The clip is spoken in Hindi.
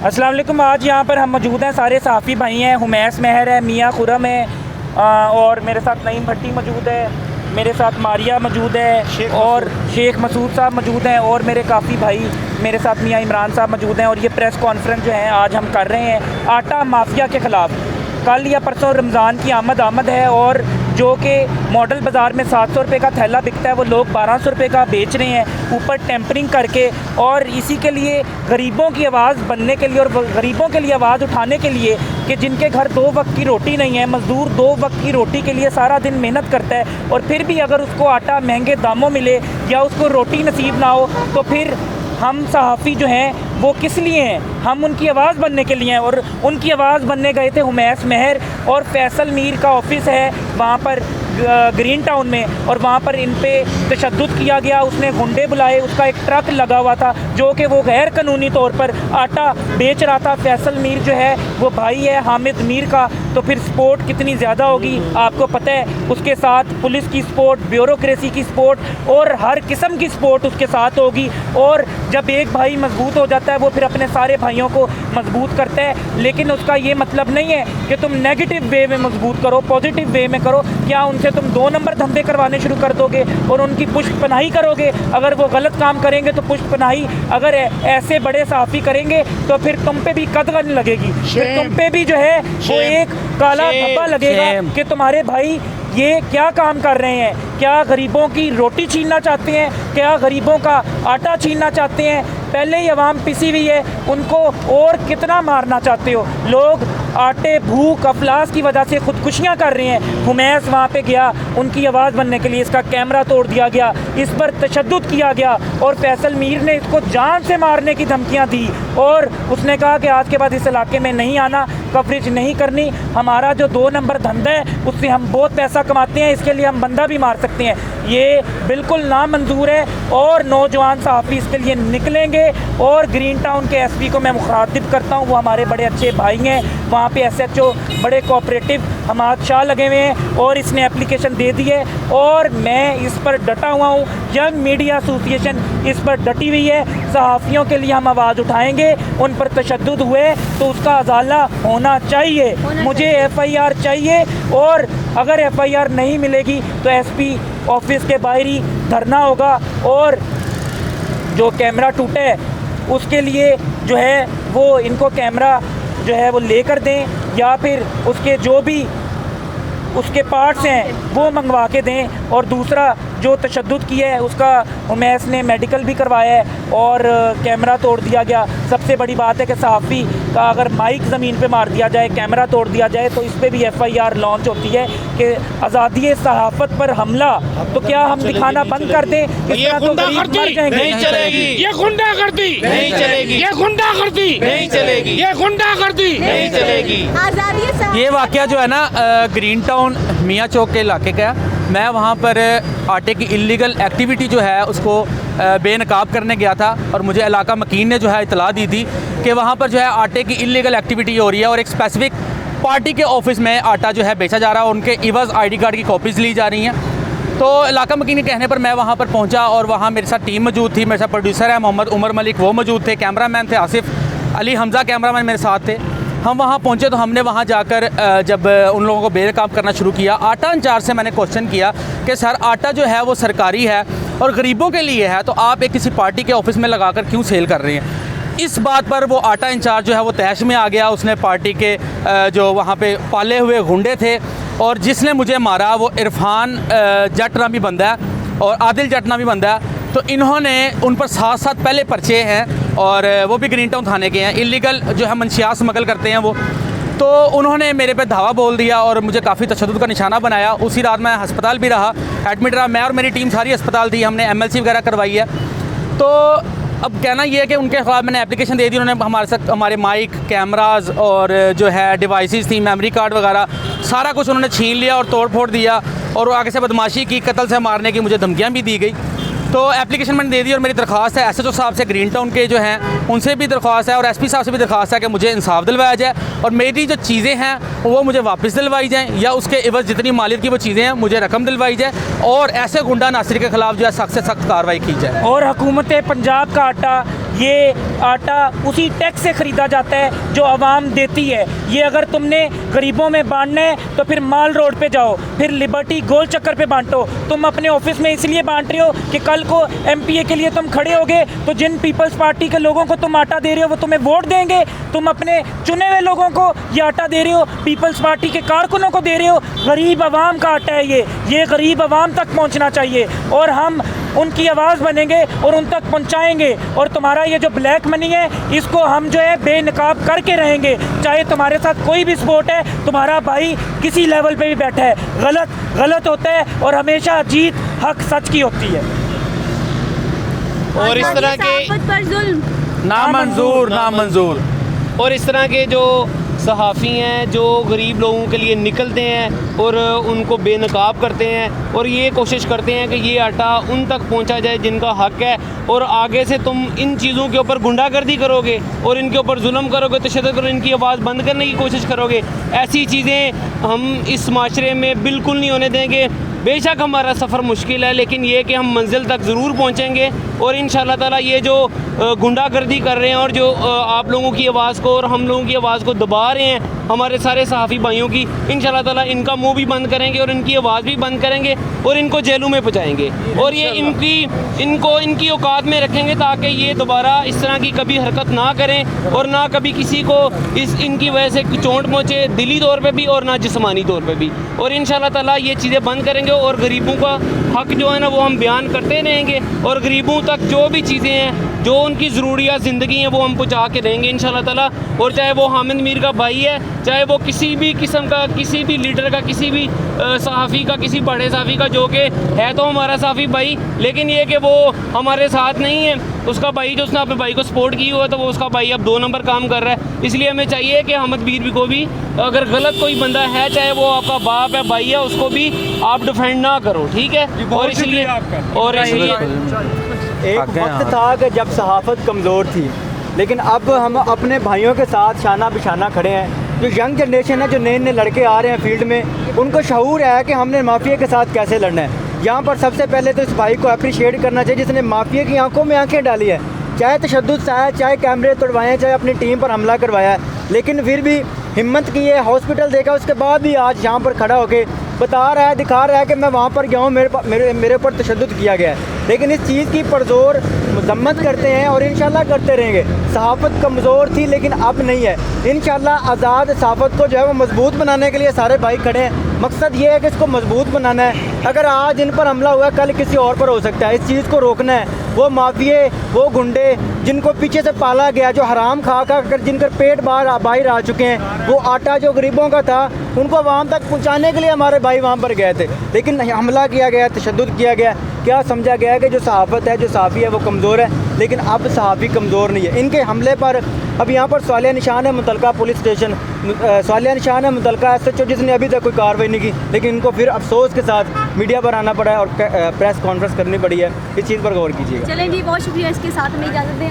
अस्सलाम वालेकुम। आज यहाँ पर हम मौजूद हैं, सारे सहाफ़ी भाई हैं। हुमैस महर है, मियाँ खुरम है और मेरे साथ नईम भट्टी मौजूद है, मेरे साथ मारिया मौजूद है और शेख मसूद साहब मौजूद हैं और मेरे काफ़ी भाई मेरे साथ मियाँ इमरान साहब मौजूद हैं। और ये प्रेस कॉन्फ्रेंस जो है आज हम कर रहे हैं आटा माफिया के ख़िलाफ़। कल या परसों रमज़ान की आमद है और जो कि मॉडल बाज़ार में 700 रुपये का थैला बिकता है वो लोग 1200 रुपये का बेच रहे हैं, ऊपर टेम्परिंग करके। और इसी के लिए गरीबों की आवाज़ बनने के लिए और गरीबों के लिए आवाज़ उठाने के लिए कि जिनके घर 2 वक्त की रोटी नहीं है, मज़दूर 2 वक्त की रोटी के लिए सारा दिन मेहनत करता है और फिर भी अगर उसको आटा महंगे दामों मिले या उसको रोटी नसीब ना हो तो फिर हम सहाफ़ी जो हैं वो किस लिए हैं? हम उनकी आवाज़ बनने के लिए हैं। और उनकी आवाज़ बनने गए थे हुमैस महर और फैसल मीर का ऑफिस है वहाँ पर ग्रीन टाउन में, और वहाँ पर इन पे तशद्दुद किया गया। उसने गुंडे बुलाए, उसका एक ट्रक लगा हुआ था जो कि वो गैर कानूनी तौर पर आटा बेच रहा था। फैसल मीर जो है वो भाई है हामिद मीर का, तो फिर सपोर्ट कितनी ज़्यादा होगी आपको पता है। उसके साथ पुलिस की सपोर्ट, ब्यूरोक्रेसी की सपोर्ट और हर किस्म की सपोर्ट उसके साथ होगी। और जब एक भाई मजबूत हो जाता है वो फिर अपने सारे भाइयों को मजबूत करता है। लेकिन उसका ये मतलब नहीं है कि तुम नेगेटिव वे में मजबूत करो, पॉजिटिव वे में करो। क्या उनसे तुम 2 नंबर धंधे करवाने शुरू कर दोगे और उनकी पुष्टपनाही करोगे? अगर वो गलत काम करेंगे तो पुष्टपनाही अगर ऐसे बड़े सहाफ़ी करेंगे तो फिर तुम पे भी कदगन लगेगी, फिर तुम पे भी जो है वो एक काला धब्बा लगेगा कि तुम्हारे भाई ये क्या काम कर रहे हैं। क्या गरीबों की रोटी छीनना चाहते हैं? क्या गरीबों का आटा छीनना चाहते हैं? पहले ही अवाम पिसी हुई है, उनको और कितना मारना चाहते हो? लोग आटे, भूख, अफलास की वजह से ख़ुदकुशियाँ कर रहे हैं। हुमैस वहाँ पे गया उनकी आवाज़ बनने के लिए, इसका कैमरा तोड़ दिया गया, इस पर तशद्दुद किया गया और फैसल मीर ने इसको जान से मारने की धमकियाँ दी और उसने कहा कि आज के बाद इस इलाके में नहीं आना, कवरेज नहीं करनी। हमारा जो 2 नंबर धंधा है उससे हम बहुत पैसा कमाते हैं, इसके लिए हम बंदा भी मार सकते हैं। ये बिल्कुल नामंजूर है और नौजवान सहाफ़ी इसके लिए निकलेंगे। और ग्रीन टाउन के एसपी को मैं मुखातिब करता हूँ, वो हमारे बड़े अच्छे भाई हैं। वहाँ पे एसएचओ बड़े कोऑपरेटिव हमाद शाह लगे हुए हैं और इसने एप्लीकेशन दे दी है और मैं इस पर डटा हुआ हूँ। यंग मीडिया एसोसिएशन इस पर डटी हुई है। सहाफ़ियों के लिए हम आवाज़ उठाएंगे। उन पर तशद्दुद हुए तो उसका अजाला होना चाहिए। मुझे FIR चाहिए और अगर FIR नहीं मिलेगी तो SP ऑफिस के बाहर ही धरना होगा। और जो कैमरा टूटा है उसके लिए जो है वो इनको कैमरा जो है वो लेकर दें या फिर उसके जो भी उसके पार्ट्स हैं वो मंगवा के दें। और दूसरा जो तशद्दुद किया है उसका हुमैस ने मेडिकल भी करवाया है और कैमरा तोड़ दिया गया। सबसे बड़ी बात है कि सहाफ़ी का अगर माइक ज़मीन पे मार दिया जाए, कैमरा तोड़ दिया जाए तो इस पर भी FIR लॉन्च होती है कि आज़ादी सहाफ़त पर हमला। तो क्या हम दिखाना बंद कर दें? इस तरह तो गरीब मर जाएंगे। नहीं चलेगी, ये गुंडागर्दी नहीं चलेगी, ये गुंडागर्दी नहीं चलेगी, ये गुंडागर्दी नहीं चलेगी। ये वाक़या जो है ना ग्रीन टाउन मियाँ चौक के इलाके का है। मैं वहाँ पर आटे की इलीगल एक्टिविटी जो है उसको बेनकाब करने गया था और मुझे इलाका मकीन ने जो है इतला दी थी कि वहाँ पर जो है आटे की इलीगल एक्टिविटी हो रही है और एक स्पेसिफिक पार्टी के ऑफिस में आटा जो है बेचा जा रहा है और उनके इवज़ ID कार्ड की कॉपीज़ ली जा रही हैं। तो इलाका मकीन के कहने पर मैं वहाँ पर पहुँचा और वहाँ मेरे साथ टीम मौजूद थी। मेरे साथ प्रोड्यूसर है मोहम्मद उमर मलिक, वो मौजूद थे, कैमरामैन थे आसिफ अली हमज़ा, कैमरामैन मेरे साथ थे। हम वहाँ पहुँचे तो हमने वहाँ जाकर जब उन लोगों को बेनकाब करना शुरू किया, आटा इंचार्ज से मैंने क्वेश्चन किया कि सर आटा जो है वो सरकारी है और गरीबों के लिए है, तो आप एक किसी पार्टी के ऑफिस में लगाकर क्यों सेल कर रहे हैं? इस बात पर वो आटा इंचार्ज जो है वो तहश में आ गया। उसने पार्टी के जो वहाँ पे पाले हुए गुंडे थे और जिसने मुझे मारा वो इरफान जट नामी बंदा है और आदिल जट नामी बंदा है। तो इन्होंने उन पर 7 पहले पर्चे हैं और वो भी ग्रीन टाउन थाने के हैं। इलीगल जो है मंशियात स्मगल करते हैं वो। तो उन्होंने मेरे पे धावा बोल दिया और मुझे काफ़ी तशद्दुद का निशाना बनाया। उसी रात मैं अस्पताल भी रहा, एडमिट रहा। मैं और मेरी टीम सारी अस्पताल थी, हमने MLC वगैरह करवाई है। तो अब कहना ये है कि उनके खिलाफ मैंने एप्लीकेशन दे दी। उन्होंने हमारे साथ हमारे माइक, कैमराज और जो है डिवाइसेस थी, मेमोरी कार्ड वगैरह सारा कुछ उन्होंने छीन लिया और तोड़ फोड़ दिया और आगे से बदमाशी की, कत्ल से मारने की मुझे धमकियाँ भी दी गई। तो एप्लीकेशन मैंने दे दी और मेरी दरख्वास्त है SHO साहब से, ग्रीन टाउन के जो हैं उनसे भी दरख्वास्त है और SP साहब से भी दरख्वास्त है कि मुझे इंसाफ दिलवाया जाए और मेरी जो चीज़ें हैं वो मुझे वापस दिलवाई जाएँ या उसके एवज़ जितनी मालियत की वो चीज़ें हैं मुझे रकम दिलवाई जाए और ऐसे गुंडा नासिर के ख़िलाफ़ जो है सख्त से सख्त कार्रवाई की जाए। और हुकूमत पंजाब का आटा ये आटा उसी टैक्स से ख़रीदा जाता है जो आवाम देती है। ये अगर तुमने गरीबों में बांटना है तो फिर माल रोड पे जाओ, फिर लिबर्टी गोल चक्कर पे बांटो। तुम अपने ऑफिस में इसलिए बांट रहे हो कि कल को MPA के लिए तुम खड़े होगे तो जिन पीपल्स पार्टी के लोगों को तुम आटा दे रहे हो वो तुम्हें वोट देंगे। तुम अपने चुने हुए लोगों को ये आटा दे रहे हो, पीपल्स पार्टी के कारकुनों को दे रहे हो। गरीब आवाम का आटा है ये गरीब आवाम तक पहुंचना चाहिए और हम उनकी आवाज़ बनेंगे और उन तक पहुंचाएंगे। और तुम्हारा ये जो ब्लैक मनी है इसको हम जो है बेनकाब करके रहेंगे, चाहे तुम्हारे साथ कोई भी सपोर्ट है। तुम्हारा भाई किसी लेवल पे भी बैठा है, गलत होता है और हमेशा जीत हक सच की होती है। और इस तरह के पर जुल्म नामंजूर। और इस तरह के जो सहाफ़ी हैं जो गरीब लोगों के लिए निकलते हैं और उनको बेनकाब करते हैं और ये कोशिश करते हैं कि ये आटा उन तक पहुंचा जाए जिनका हक़ है, और आगे से तुम इन चीज़ों के ऊपर गुंडागर्दी करोगे और इनके ऊपर जुल्म करोगे, तशद्दुद करोगे, इनकी आवाज़ बंद करने की कोशिश करोगे, ऐसी चीज़ें हम इस माशरे में बिल्कुल नहीं होने देंगे। बेशक हमारा सफ़र मुश्किल है लेकिन ये कि हम मंजिल तक ज़रूर पहुँचेंगे और इंशाअल्लाह ताला ये जो गुंडागर्दी कर रहे हैं और जो आप लोगों की आवाज़ को और हम लोगों की आवाज़ को दबा रहे हैं, हमारे सारे सहाफ़ी भाइयों की, इंशाअल्लाह ताला इनका मुंह भी बंद करेंगे और इनकी आवाज़ भी बंद करेंगे और इनको जेलों में पहुँचाएँगे और ये इनकी औकात में रखेंगे ताकि ये दोबारा इस तरह की कभी हरकत ना करें और ना कभी किसी को इनकी वजह से चोट पहुँचे, दिली तौर पर भी और ना जिस्मानी तौर पर भी। और इंशाअल्लाह ताला ये चीज़ें बंद करेंगे और गरीबों का हक़ जो है ना वो हम बयान करते रहेंगे और गरीबों तक जो भी चीज़ें हैं जो उनकी ज़रूरियात ज़िंदगी हैं वो हम पहुँचा के देंगे इंशाअल्लाह ताला। और चाहे वो हामिद मीर का भाई है, चाहे वो किसी भी किस्म का, किसी भी लीडर का, किसी भी सहाफ़ी का, किसी बड़े सहाफ़ी का, जो कि है तो हमारा सहाफ़ी भाई लेकिन ये कि वो हमारे साथ नहीं है, उसका भाई जो उसने अपने भाई को सपोर्ट की हुआ तो वो उसका भाई अब 2 नंबर काम कर रहा है। इसलिए हमें चाहिए कि हामिद मीर को भी अगर गलत कोई बंदा है, चाहे वो आपका बाप है, भाई है, उसको भी आप डिफेंड ना करो, ठीक है। और इसलिए एक वक्त था कि जब सहाफ़त कमज़ोर थी लेकिन अब हम अपने भाइयों के साथ शाना बिशाना खड़े हैं। जो यंग जनरेशन है, जो नए नए लड़के आ रहे हैं फील्ड में, उनको शऊर है कि हमने माफिया के साथ कैसे लड़ना है। यहाँ पर सबसे पहले तो इस भाई को अप्रिशिएट करना चाहिए जिसने माफिया की आंखों में आंखें डाली है, चाहे तशद्दुद से आया, चाहे कैमरे तोड़वाए हैं, चाहे अपनी टीम पर हमला करवाया है, लेकिन फिर भी हिम्मत की है, हॉस्पिटल देखा, उसके बाद भी आज यहाँ पर खड़ा होकर बता रहा है, दिखा रहा है कि मैं वहाँ पर गया हूँ, मेरे ऊपर तशद्दुद किया गया है। लेकिन इस चीज़ की पुरज़ोर मज़म्मत करते हैं और इंशाल्लाह करते रहेंगे। सहाफ़त कमज़ोर थी लेकिन अब नहीं है। इंशाल्लाह आज़ाद सहाफ़त को जो है वो मजबूत बनाने के लिए सारे भाई खड़े हैं। मकसद ये है कि इसको मजबूत बनाना है। अगर आज इन पर हमला हुआ कल किसी और पर हो सकता है। इस चीज़ को रोकना है। वो माफिए, वो गुंडे जिनको पीछे से पाला गया, जो हराम खा कर जिनका पेट बाहर आ चुके हैं, वो आटा जो गरीबों का था उनको आवाम तक पहुँचाने के लिए हमारे भाई वहाँ पर गए थे, लेकिन हमला किया गया, तशद्दुद किया गया। क्या समझा गया है कि जो सहाफ़त है, जो सहाफ़ी है वो कमज़ोर है, लेकिन अब सहाफ़ी कमज़ोर नहीं है। इनके हमले पर अब यहाँ पर सवालिया निशान है मुतलका पुलिस स्टेशन, सवालिया निशान है मुतलका SHO जिसने अभी तक कोई कार्रवाई नहीं की, लेकिन इनको फिर अफसोस के साथ मीडिया पर आना पड़ा है और प्रेस कॉन्फ्रेंस करनी पड़ी है। इस चीज़ पर गौर कीजिएगा। चलें जी, बहुत शुक्रिया। इसके साथ में इजाज़त दें।